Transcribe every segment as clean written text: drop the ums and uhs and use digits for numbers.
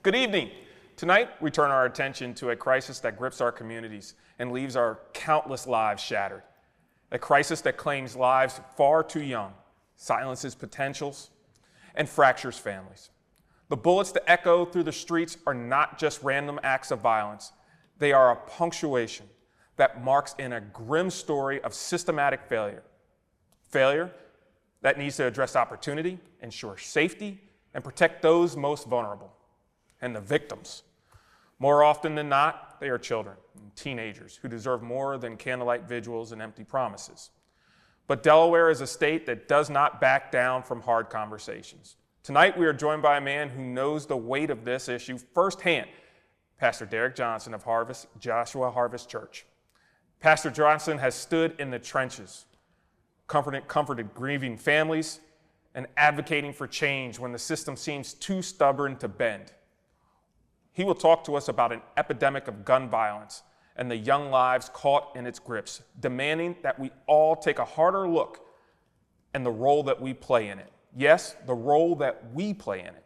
Good evening. Tonight, we turn our attention to a crisis that grips our communities and leaves our countless lives shattered. A crisis that claims lives far too young, silences potentials, and fractures families. The bullets that echo through the streets are not just random acts of violence. They are a punctuation that marks in a grim story of systematic failure. Failure that needs to address opportunity, ensure safety, and protect those most vulnerable. And the victims. More often than not, they are children and teenagers who deserve more than candlelight vigils and empty promises. But Delaware is a state that does not back down from hard conversations. Tonight, we are joined by a man who knows the weight of this issue firsthand, Pastor Derrick Johnson of Joshua Harvest Church. Pastor Johnson has stood in the trenches, comforted grieving families, and advocating for change when the system seems too stubborn to bend. He will talk to us about an epidemic of gun violence and the young lives caught in its grips, demanding that we all take a harder look and the role that we play in it. Yes, the role that we play in it.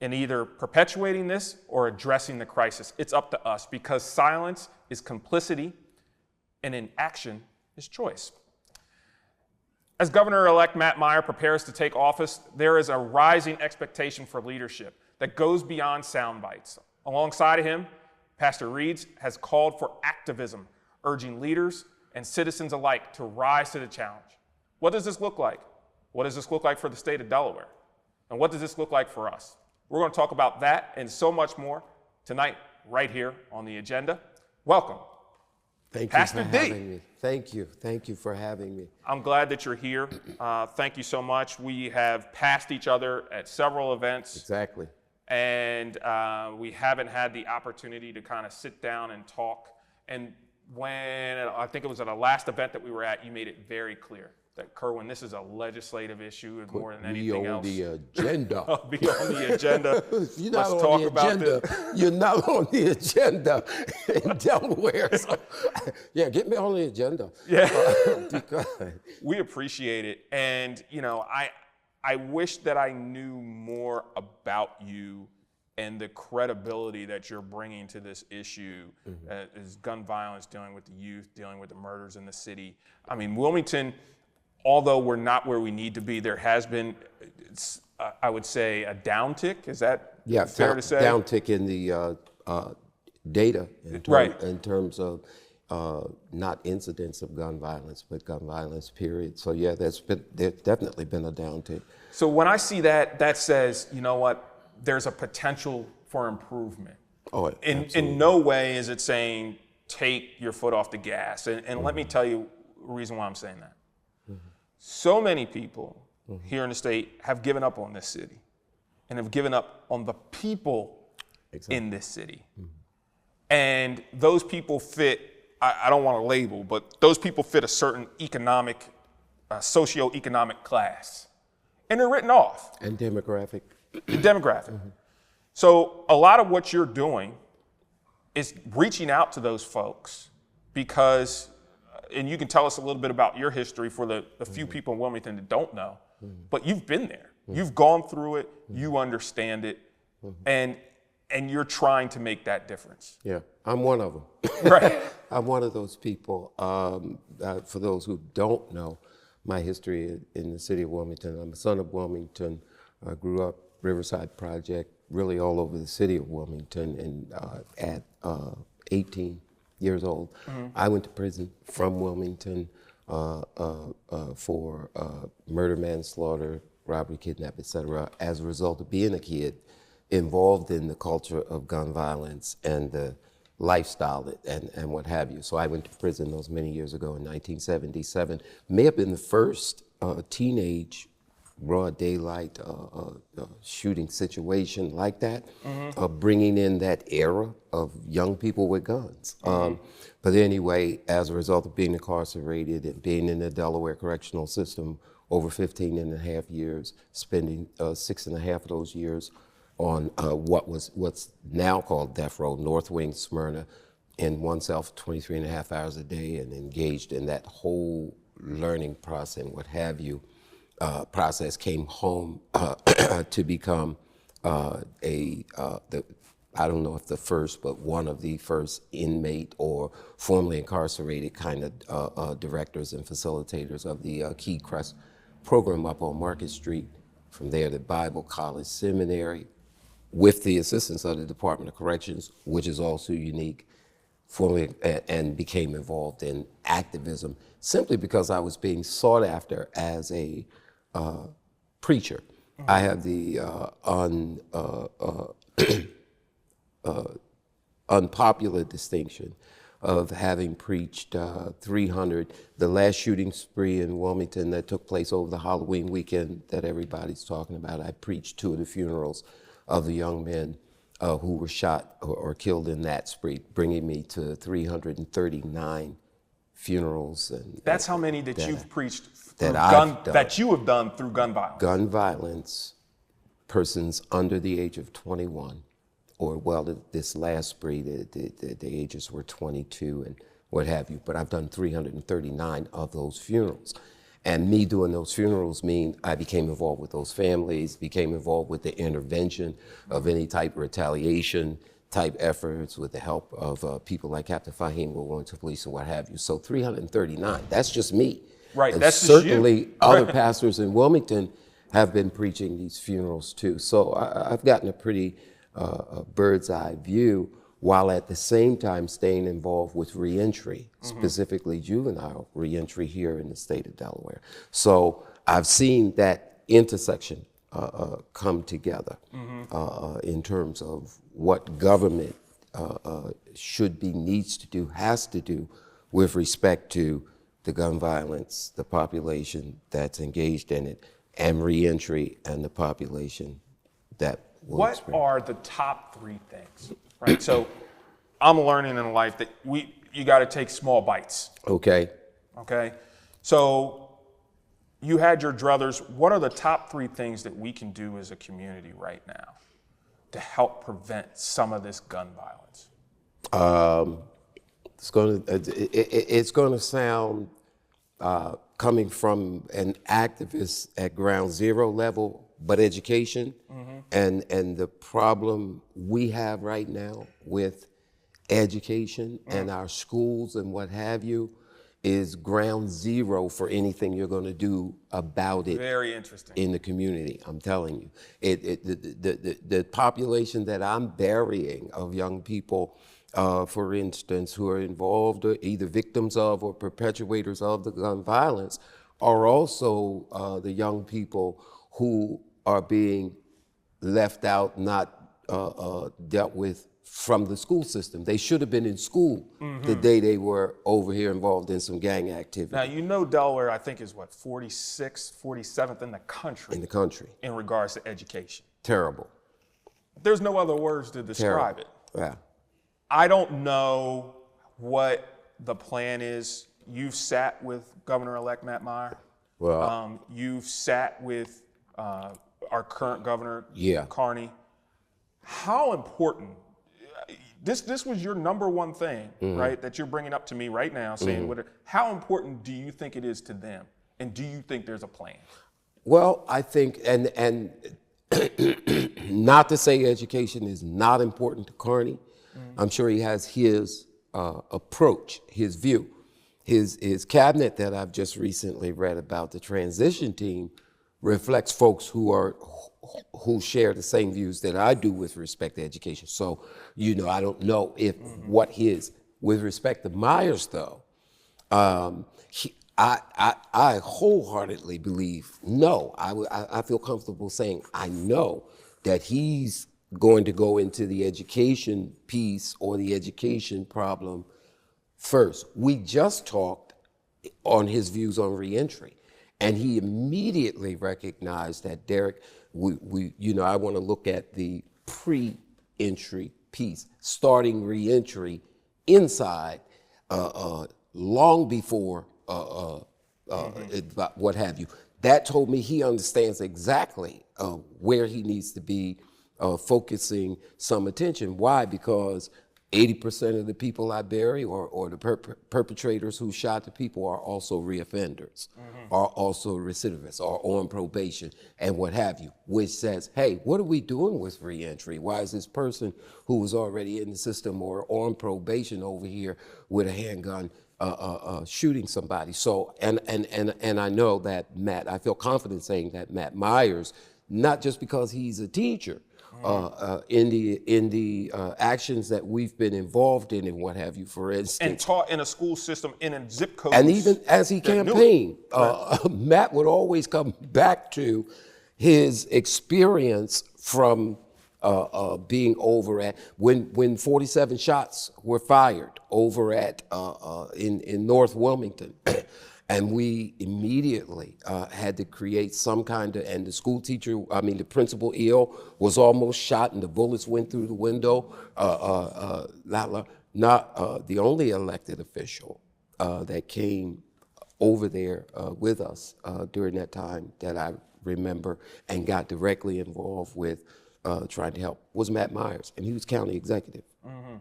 In either perpetuating this or addressing the crisis. It's up to us because silence is complicity and inaction is choice. As Governor-elect Matt Meyer prepares to take office, there is a rising expectation for leadership that goes beyond sound bites. Alongside of him, Pastor Reeds has called for activism, urging leaders and citizens alike to rise to the challenge. What does this look like? What does this look like for the state of Delaware? And what does this look like for us? We're going to talk about that and so much more tonight, right here on the agenda. Welcome, Pastor D. Having me. Thank you. Thank you for having me. I'm glad that you're here. Thank you so much. We have passed each other at several events. Exactly. And we haven't had the opportunity to kind of sit down and talk. And when, I think it was at a last event that we were at, you made it very clear that, Kerwin, this is a legislative issue and more than anything else. Be on the agenda. Be on the agenda. You're not on the agenda. You're not on the agenda in Delaware. So, yeah, get me on the agenda. Yeah. Because we appreciate it. And, you know, I wish that I knew more about you and the credibility that you're bringing to this issue, is gun violence, dealing with the youth, dealing with the murders in the city. I mean, Wilmington, although we're not where we need to be, there has been, I would say, a downtick. Is that fair to say? Downtick in the data in terms of not incidents of gun violence, but gun violence, period. So yeah, there's definitely been a downtick. So when I see that, that says, you know what, there's a potential for improvement. Oh, in no way is it saying take your foot off the gas. And let me tell you the reason why I'm saying that. So many people here in the state have given up on this city and have given up on the people in this city. And those people fit, I don't want to label, but those people fit a certain economic, socioeconomic class. And they're written off. And demographic. Demographic. So a lot of what you're doing is reaching out to those folks because, and you can tell us a little bit about your history for the few people in Wilmington that don't know, but you've been there. You've gone through it, you understand it, and you're trying to make that difference. Yeah, I'm one of them. Right. I'm one of those people. For those who don't know my history in the city of Wilmington, I'm a son of Wilmington. I grew up Riverside Project, really all over the city of Wilmington, and at 18 years old, I went to prison from Wilmington for murder, manslaughter, robbery, kidnap, etc. as a result of being a kid involved in the culture of gun violence and the lifestyle and what have you. So I went to prison those many years ago in 1977. May have been the first teenage broad daylight shooting situation like that, bringing in that era of young people with guns. But anyway, as a result of being incarcerated and being in the Delaware correctional system over 15 and a half years, spending 6.5 of those years on what's now called death row, North Wing, Smyrna, in oneself 23 and a half hours a day and engaged in that whole learning process and what have you, process, came home to become I don't know if the first, but one of the first inmate or formerly incarcerated kind of directors and facilitators of the Key Crest program up on Market Street. From there to Bible College Seminary, with the assistance of the Department of Corrections, which is also unique, formally, and became involved in activism simply because I was being sought after as a preacher. I have the unpopular distinction of having preached 300, the last shooting spree in Wilmington that took place over the Halloween weekend that everybody's talking about. I preached 2 of the funerals of the young men who were shot or killed in that spree, bringing me to 339 funerals. And that's how many that you've preached that you have done through gun violence. Gun violence, persons under the age of 21, or this last spree, the ages were 22 and what have you. But I've done 339 of those funerals. And me doing those funerals mean I became involved with those families, became involved with the intervention of any type of retaliation type efforts with the help of people like Captain Fahim who were going to police and what have you. So 339, that's just me. Right, and that's certainly just you. Other pastors in Wilmington have been preaching these funerals too. So I've gotten a pretty bird's eye view, while at the same time staying involved with reentry, specifically juvenile reentry here in the state of Delaware. So I've seen that intersection come together in terms of what government should be, needs to do, has to do with respect to the gun violence, the population that's engaged in it, and reentry and the population that will What experience. are the top 3 things, right? So I'm learning in life that you got to take small bites. Okay. Okay. So you had your druthers. What are the top 3 things that we can do as a community right now to help prevent some of this gun violence? It's going to sound coming from an activist at ground zero level, but education and the problem we have right now with education and our schools and what have you is ground zero for anything you're going to do about it. Very interesting. In the community, I'm telling you. The population that I'm burying of young people, for instance, who are involved or either victims of or perpetuators of the gun violence are also the young people who are being left out, not dealt with from the school system. They should have been in school the day they were over here involved in some gang activity. Now, you know Delaware, I think, is what, 46th, 47th in the country? In the country. In regards to education. Terrible. There's no other words to describe it. Yeah. I don't know what the plan is. You've sat with Governor-elect Matt Meyer. Well, you've sat with our current governor, Carney. How important, this was your number one thing, right, that you're bringing up to me right now, saying, how important do you think it is to them? And do you think there's a plan? Well, I think, and not to say education is not important to Carney. I'm sure he has his approach, his view. His cabinet that I've just recently read about, the transition team, reflects folks who share the same views that I do with respect to education. So, I don't know if what his, with respect to Myers though, I wholeheartedly believe, no, I feel comfortable saying I know that he's going to go into the education piece or the education problem first. We just talked on his views on reentry, and he immediately recognized that, Derrick, I want to look at the pre-entry piece, starting reentry inside long before what have you. That told me he understands exactly where he needs to be focusing some attention. Why? Because 80% of the people I bury or the perpetrators who shot the people are also reoffenders, are also recidivists, are on probation, and what have you, which says, hey, what are we doing with reentry? Why is this person who was already in the system or on probation over here with a handgun shooting somebody? So, and I know that I feel confident saying that Matt Myers, not just because he's a teacher, in the actions that we've been involved in and what have you, for instance. And taught in a school system in a zip code. And even as he campaigned, Matt would always come back to his experience from being over at, when 47 shots were fired over at, in North Wilmington. And we immediately had to create some kind of, and the school teacher, the principal was almost shot and the bullets went through the window. Not the only elected official that came over there with us during that time that I remember and got directly involved with trying to help was Matt Myers, and he was county executive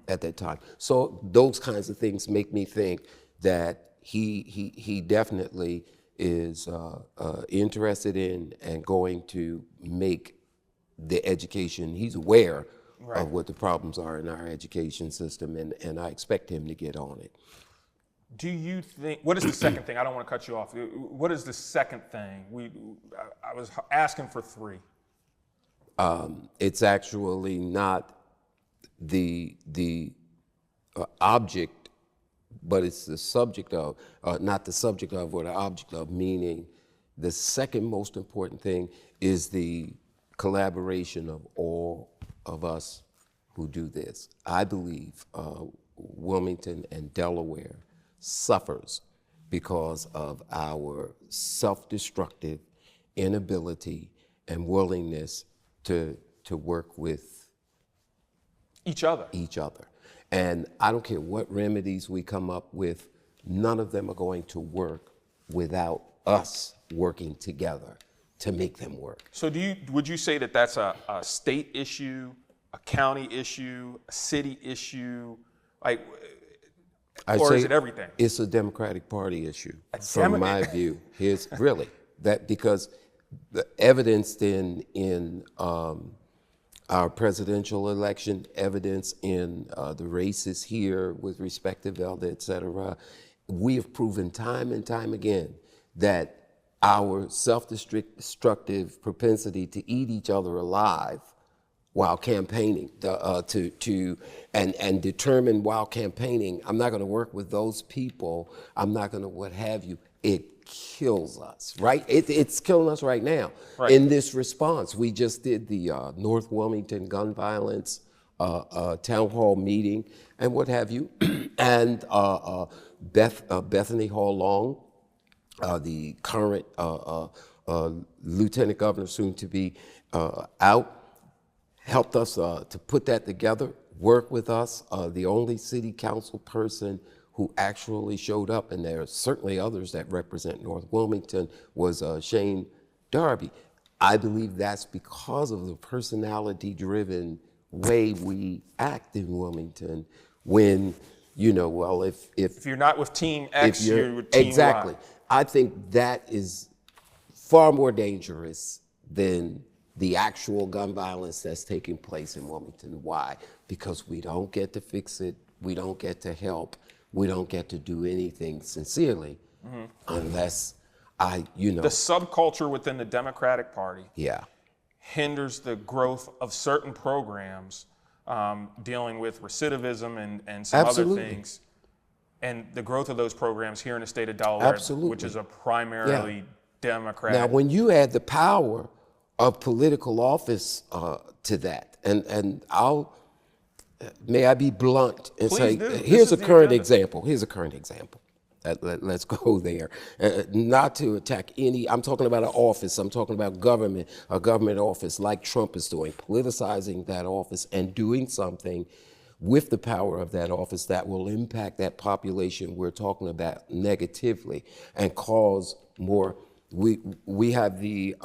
at that time. So those kinds of things make me think that he definitely is interested in and going to make the education, he's aware of what the problems are in our education system, and I expect him to get on it. Do you think, what is the second thing? I don't want to cut you off. What is the second thing? I was asking for three. It's actually not the object, but it's the subject of, not the subject of or the object of, meaning the second most important thing is the collaboration of all of us who do this. I believe Wilmington and Delaware suffers because of our self-destructive inability and willingness to work with each other. And I don't care what remedies we come up with, none of them are going to work without us working together to make them work. So would you say that that's a state issue, a county issue, a city issue, or is it everything? It's a Democratic Party issue, from my view. Here's really that, because the evidence in our presidential election, evidence in the races here with respect to Wilmde, et cetera, we have proven time and time again that our self-destructive propensity to eat each other alive while campaigning, and determine while campaigning, I'm not gonna work with those people, I'm not gonna what have you, it kills us, right? It's killing us right now. Right. In this response, we just did the North Wilmington gun violence town hall meeting and what have you, and Bethany Hall Long, the current lieutenant governor, soon to be out, helped us to put that together, work with us. The only city council person who actually showed up, and there are certainly others that represent North Wilmington, was Shane Darby. I believe that's because of the personality-driven way we act in Wilmington when, well, if you're not with Team X, you're with Team exactly. Y. I think that is far more dangerous than the actual gun violence that's taking place in Wilmington. Why? Because we don't get to fix it, we don't get to help, we don't get to do anything sincerely unless the subculture within the Democratic Party hinders the growth of certain programs dealing with recidivism and some other things. And the growth of those programs here in the state of Delaware, which is a primarily Democratic. Now, when you add the power of political office to that, and may I be blunt and say, here's a current example. Let's go there. Not to attack any, I'm talking about an office, I'm talking about government, a government office like Trump is doing, politicizing that office and doing something with the power of that office that will impact that population we're talking about negatively and cause more. We have the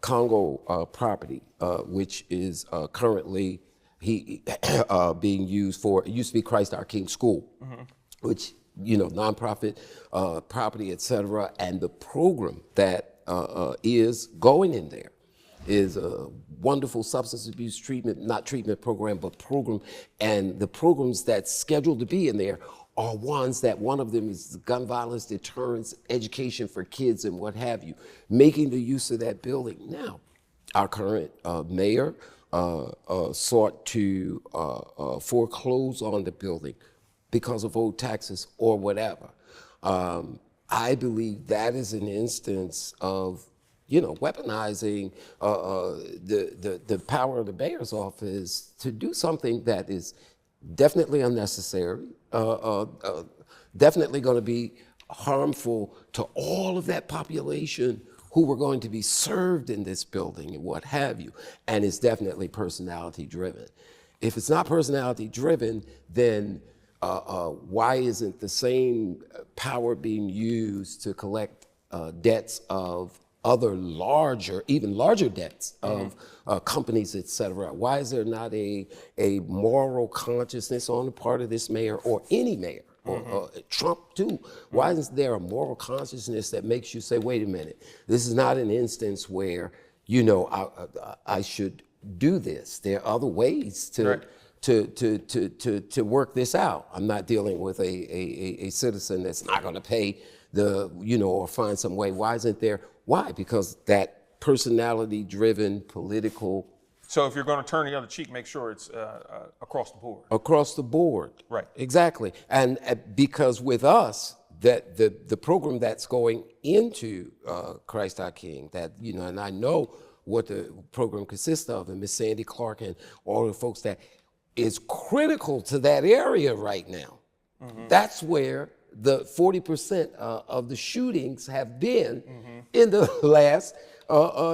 Congo property, which is currently being used for, it used to be Christ Our King School, which, nonprofit property, et cetera. And the program that is going in there is a wonderful substance abuse treatment, not treatment program, but program. And the programs that's scheduled to be in there are ones that one of them is gun violence deterrence, education for kids and what have you, making the use of that building. Now, our current mayor sought to foreclose on the building because of old taxes or whatever. I believe that is an instance of weaponizing the power of the mayor's office to do something that is definitely unnecessary, definitely going to be harmful to all of that population who were going to be served in this building and what have you, and it's definitely personality driven. If it's not personality driven, then why isn't the same power being used to collect debts of other even larger debts of companies, et cetera? Why is there not a moral consciousness on the part of this mayor or any mayor, or Trump too? Why isn't there a moral consciousness that makes you say, wait a minute, this is not an instance where, I should do this. There are other ways to work this out. I'm not dealing with a citizen that's not gonna pay or find some way. Why isn't there? Why? Because that personality-driven political. So if you're going to turn the other cheek, make sure it's across the board. Across the board. Right. Exactly. And because with us, that the program that's going into Christ Our King, that, and I know what the program consists of, and Miss Sandy Clark and all the folks that is critical to that area right now. That's where the 40% of the shootings have been in the last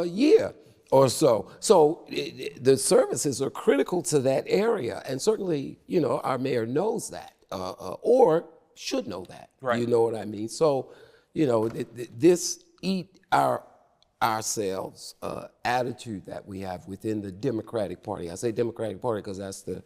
year or so. So the services are critical to that area. And certainly, our mayor knows that or should know that. Right. You know what I mean? So, this eat ourselves attitude that we have within the Democratic Party. I say Democratic Party because that's the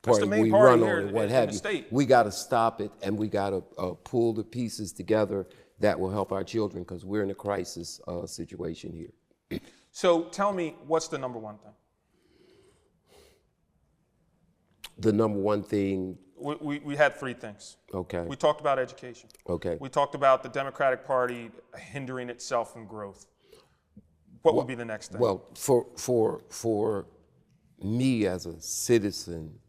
party we run on and what have you. We got to stop it, and we got to pull the pieces together that will help our children, because we're in a crisis situation here. So tell me, what's the number one thing? The number one thing. We had three things. Okay. We talked about education. Okay. We talked about the Democratic Party hindering itself from growth. What would be the next thing? Well, for me as a citizen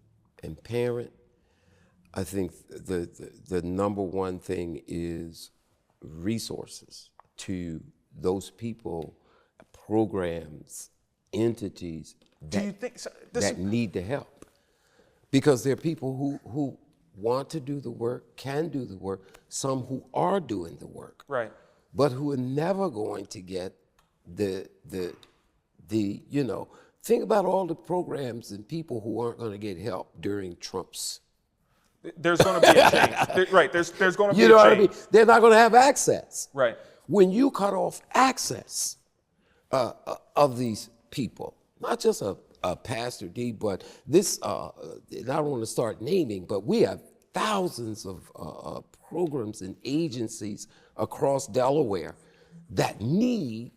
and parent, I think the number one thing is resources to those people, programs, entities that need the help. Because there are people who want to do the work, can do the work, some who are doing the work, right, but who are never going to get the think about all the programs and people who aren't going to get help during Trump's. There's going to be a change. Right, there's going to be a change. You know what I mean? They're not going to have access. Right. When you cut off access of these people, not just a Pastor D, but this, I don't want to start naming, but we have thousands of programs and agencies across Delaware that need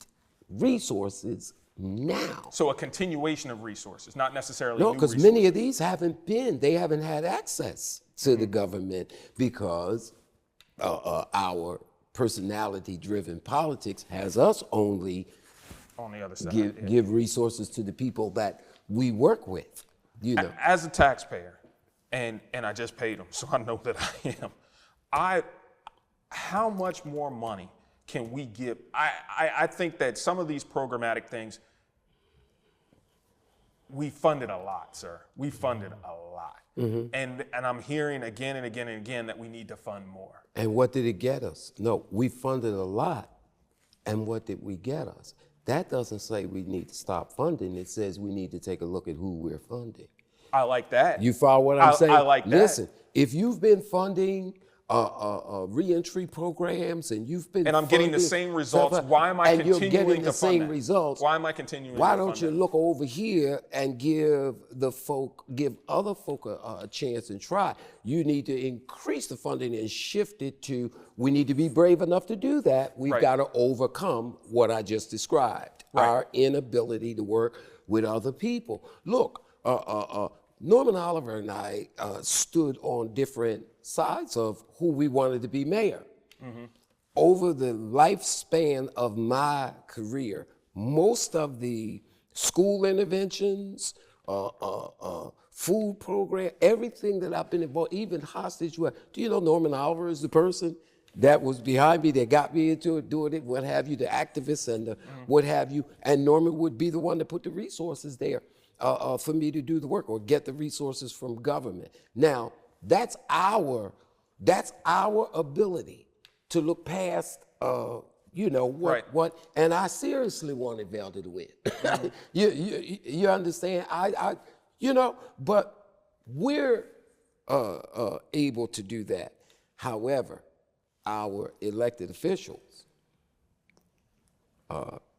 resources now. So a continuation of resources, not necessarily No, new because resources. many of these they haven't had access to the government because our personality-driven politics has us only on the other side, give resources to the people that we work with. As a taxpayer, and I just paid them, so I know that I am. How much more money can we give? I think that some of these programmatic things, we funded a lot, sir. We funded a lot. Mm-hmm. And I'm hearing again and again and again that we need to fund more. And what did it get us? No, we funded a lot. And what did we get us? That doesn't say we need to stop funding. It says we need to take a look at who we're funding. I like that. You follow what I'm saying? I like that. Listen, if you've been funding reentry programs, and you've been And I'm getting the funding same results. stuff, Why am I and you're continuing getting to the fund same that? results. Why am I continuing Why to don't fund you that? look over here and give other folk a chance and try? You need to increase the funding and shift it to, we need to be brave enough to do that. We've Right. got to overcome what I just described, Right. our inability to work with other people. Look, Norman Oliver and I stood on different sides of who we wanted to be mayor. Mm-hmm. Over the lifespan of my career, most of the school interventions, food program, everything that I've been involved, even hostage work. Do you know Norman Oliver is the person that was behind me, that got me into it, doing it, what have you, the activists and the what have you, and Norman would be the one that put the resources there for me to do the work or get the resources from government. Now, that's our ability to look past, what, and I seriously wanted Velda to win. You understand? But we're able to do that. However, our elected officials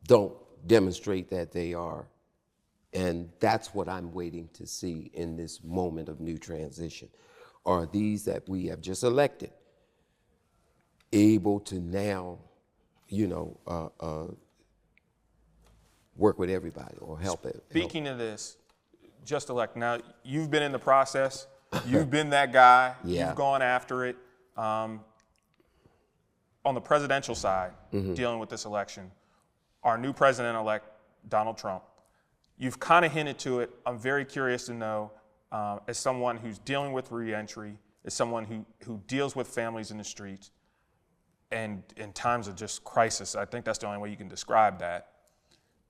don't demonstrate that they are. And that's what I'm waiting to see in this moment of new transition. Are these that we have just elected able to now, work with everybody or help it? Speaking of this, just elect. Now, you've been in the process. You've been that guy. Yeah. You've gone after it. On the presidential side, dealing with this election, our new president-elect, Donald Trump, you've kind of hinted to it. I'm very curious to know, as someone who's dealing with reentry, as someone who deals with families in the streets, and in times of just crisis, I think that's the only way you can describe that.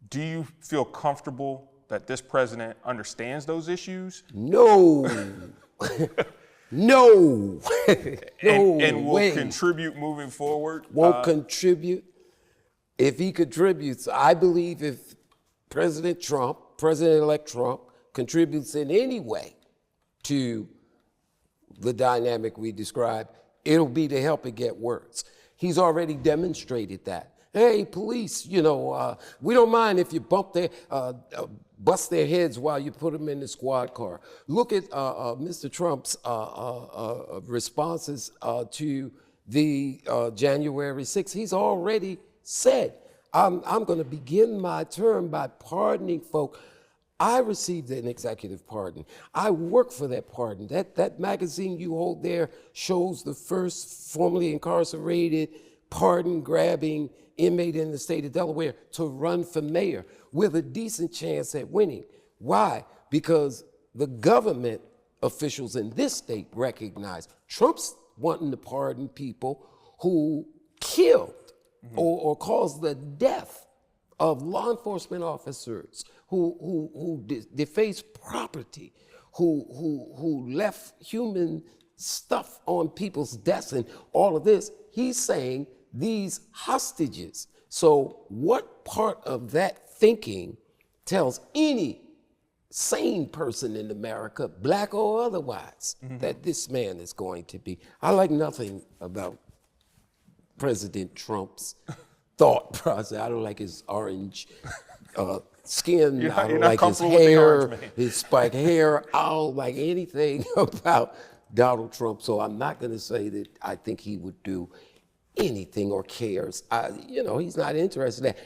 Do you feel comfortable that this president understands those issues? No. No. and will contribute moving forward? Won't contribute. If he contributes, I believe if President-elect Trump, contributes in any way to the dynamic we described, it'll be to help it get worse. He's already demonstrated that. Hey, police, we don't mind if you bust their heads while you put them in the squad car. Look at Mr. Trump's responses to the January 6th. He's already said, I'm going to begin my term by pardoning folk. I received an executive pardon. I work for that pardon. That magazine you hold there shows the first formerly incarcerated, pardon-grabbing inmate in the state of Delaware to run for mayor with a decent chance at winning. Why? Because the government officials in this state recognize Trump's wanting to pardon people who killed or caused the death of law enforcement officers, who defaced property, who left human stuff on people's desks and all of this. He's saying these hostages. So what part of that thinking tells any sane person in America, black or otherwise, that this man is going to be? I like nothing about President Trump's thought process. I don't like his orange skin. I don't like his hair, his spiked hair. I don't like anything about Donald Trump. So I'm not going to say that I think he would do anything or cares. He's not interested in that.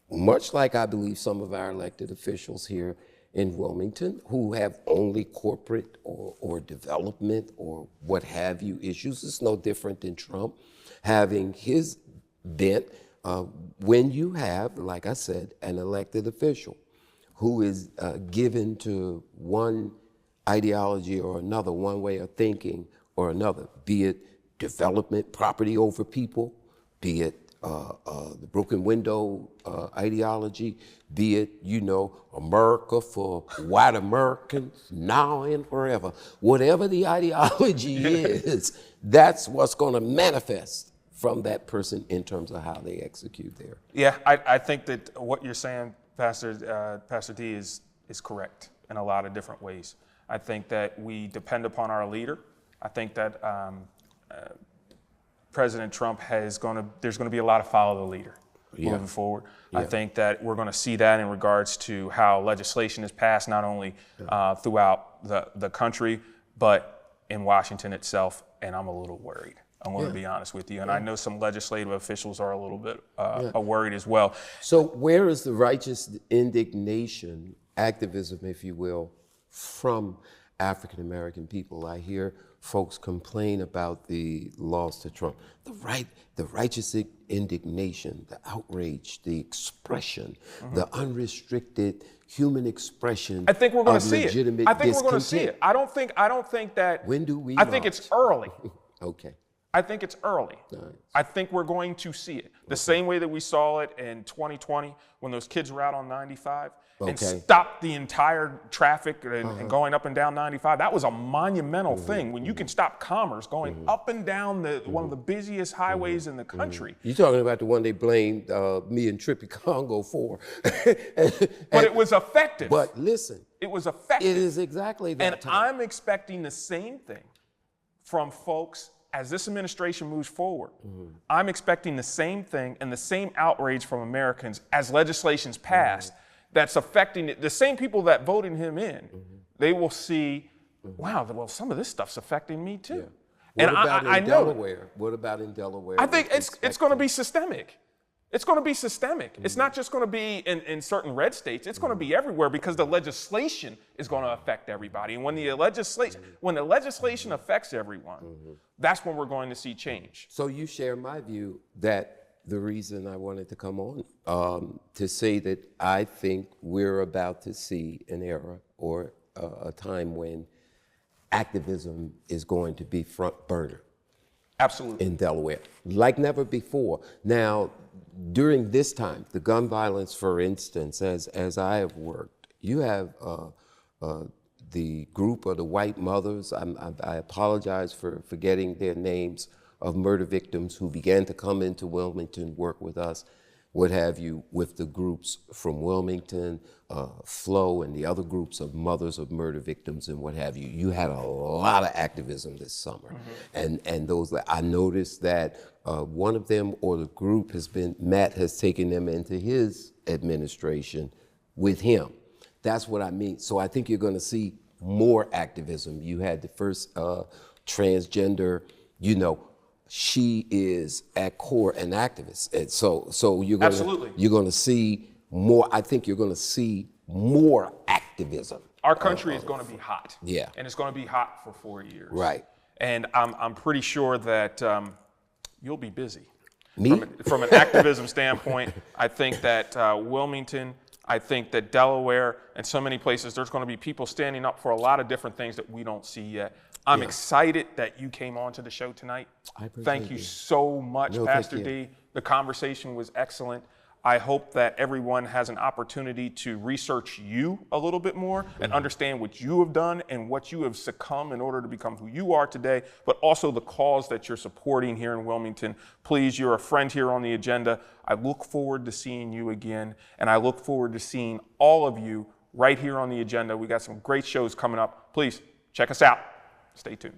Much like I believe some of our elected officials here in Wilmington who have only corporate or development or what have you issues. It's no different than Trump having his bent. When you have, like I said, an elected official who is given to one ideology or another, one way of thinking or another, be it development, property over people, be it the broken window ideology, be it, America for white Americans now and forever. Whatever the ideology is, that's what's going to manifest from that person in terms of how they execute there. Yeah, I think that what you're saying, Pastor D, is correct in a lot of different ways. I think that we depend upon our leader. I think that President Trump there's going to be a lot of follow the leader moving forward. Yeah. I think that we're going to see that in regards to how legislation is passed, not only throughout the country, but in Washington itself. And I'm a little worried. I'm going to be honest with you. And I know some legislative officials are a little bit worried as well. So where is the righteous indignation, activism, if you will, from African American people? I hear folks complain about the loss to Trump. The righteous indignation, the outrage, the expression, the unrestricted human expression. I think we're going to see it. Legitimate I think we're going to see it. I don't think that. When do we? I think it's early. Okay. I think it's early. Nice. I think we're going to see it the same way that we saw it in 2020 when those kids were out on 95 and stopped the entire traffic and going up and down 95. That was a monumental thing when you can stop commerce going up and down one of the busiest highways in the country. You're talking about the one they blamed me and Trippy Congo for. But it was effective. But listen. It was effective. It is exactly that and time. I'm expecting the same thing from folks as this administration moves forward. I'm expecting the same thing and the same outrage from Americans as legislation's passed that's affecting it. The same people that voted him in, they will see, wow, well, some of this stuff's affecting me too. Yeah. And what about I in know. Delaware? What about in Delaware? I think it's going to be systemic. It's going to be systemic. It's not just going to be in certain red states. It's going to be everywhere because the legislation is going to affect everybody. And when the legislation affects everyone, that's when we're going to see change. So you share my view that the reason I wanted to come on to say that I think we're about to see an era or a time when activism is going to be front burner. Absolutely. In Delaware, like never before. Now, during this time, the gun violence, for instance, as I have worked, you have the group of the white mothers. I apologize for forgetting their names, of murder victims who began to come into Wilmington, work with us, what have you, with the groups from Wilmington, Flo, and the other groups of mothers of murder victims and what have you. You had a lot of activism this summer. And those, I noticed that one of them or the group Matt has taken them into his administration with him. That's what I mean. So I think you're gonna see more activism. You had the first transgender, she is at core an activist. And so you're gonna see more, I think you're gonna see more activism. Our country is gonna be hot. Yeah. And it's gonna be hot for 4 years. Right. And I'm pretty sure that you'll be busy. Me? From an activism standpoint, I think that Wilmington, I think that Delaware, and so many places, there's gonna be people standing up for a lot of different things that we don't see yet. I'm excited that you came on to the show tonight. Thank you so much, Pastor D. The conversation was excellent. I hope that everyone has an opportunity to research you a little bit more and understand what you have done and what you have succumbed in order to become who you are today, but also the cause that you're supporting here in Wilmington. Please, you're a friend here on the agenda. I look forward to seeing you again, and I look forward to seeing all of you right here on the agenda. We got some great shows coming up. Please check us out. Stay tuned.